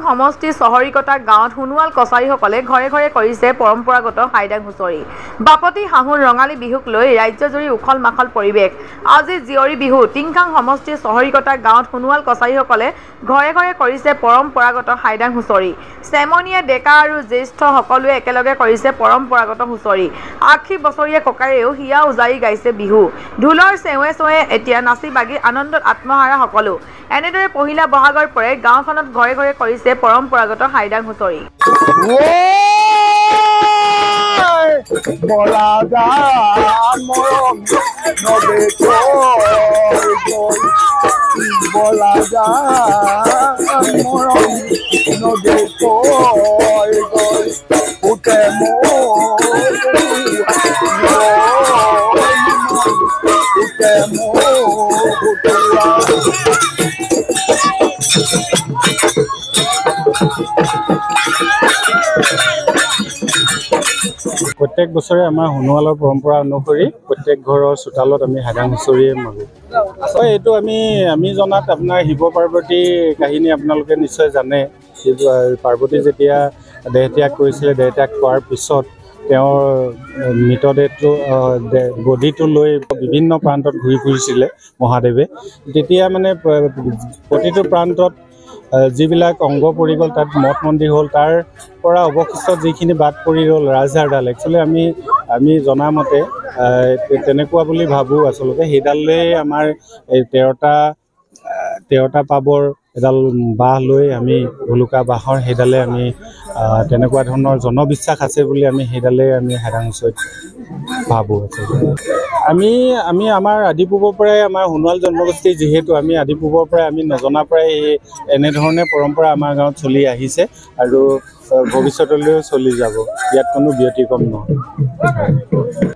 সমষ্টি চহৰীকতা গাঁৱত হুনুৱাল কছাৰীসকলে ঘৰে ঘৰে কৰিছে পৰম্পৰাগত হাইডাং হুঁচৰি। বাপতি হাঁহুৰ ৰঙালী বিহুক লৈ ৰাজ্যজুৰি উখল মাখল পৰিৱেশ। আজি জীয়ৰী বিহু টিংখাং সমষ্টি চহৰীকতা গাঁৱত হুনুৱাল কছাৰীসকলে ঘৰে ঘৰে কৰিছে পৰম্পৰাগত হাইডাং হুঁচৰি। চেমনীয়া ডেকা আৰু জ্যেষ্ঠ সকলোৱে একেলগে কৰিছে পৰম্পৰাগত হুঁচৰি। ৮০ বছৰীয়া ককায়েও হিয়া উজাৰি গাইছে বিহু। ঢোলৰ চেৱে চেৱে এতিয়া নাচি বাগি আনন্দত আত্মহাৰা সকলো। এনেদৰে পহিলা বহাগৰ পৰাই গাঁওখনত ঘৰে ঘৰে কৰিছে পৰম্পৰাগত হাইডাং হুঁচৰি। প্ৰত্যেক বছৰে আমাৰ হুনুৱালৰ পৰম্পৰা অনুসৰি প্ৰত্যেক ঘৰৰ চোতালত আমি হাইডাং হুঁচৰিয়ে মাৰোঁ। এইটো আমি জনাত আপোনাৰ শিৱ পাৰ্বতী কাহিনী আপোনালোকে নিশ্চয় জানে। পাৰ্বতী যেতিয়া দেহত্যাগ কৰিছিলে। দেহত্যাগ কৰাৰ পিছত তেওঁৰ মৃতদেহটো বডিটো লৈ বিভিন্ন প্ৰান্তত ঘূৰি ফুৰিছিলে মহাদেৱে। তেতিয়া মানে প্ৰতিটো প্ৰান্তত যিবিলাক অংগ পৰি গ'ল, তাত মঠ মন্দিৰ হ'ল, তাৰ পৰা অৱশিষ্ট যিখিনি বাদ পৰি গ'ল ৰাজহাড়ডাল, একচুৱেলি আমি জনামতে তেনেকুৱা বুলি ভাবোঁ। আচলতে সেইডালেই আমাৰ এই 13টা পাবৰ এডাল বাঁহ লৈ আমি ভুলুকা বাঁহৰ সেইডালে আমি তেনেকুৱা ধৰণৰ জনবিশ্বাস আছে বুলি আমি সেইডালে আমি হাইৰাংচৈত ভাবোঁ। আমি আমাৰ আদিপূৰ্বৰ পৰাই আমাৰ সোণোৱাল জনগোষ্ঠী যিহেতু আমি আদিপূৰ্বৰ পৰাই আমি নজনাৰ পৰাই এনেধৰণে পৰম্পৰা আমাৰ গাঁৱত চলি আহিছে আৰু ভৱিষ্যতলৈও চলি যাব। ইয়াত কোনো ব্যতিক্ৰম নহয়।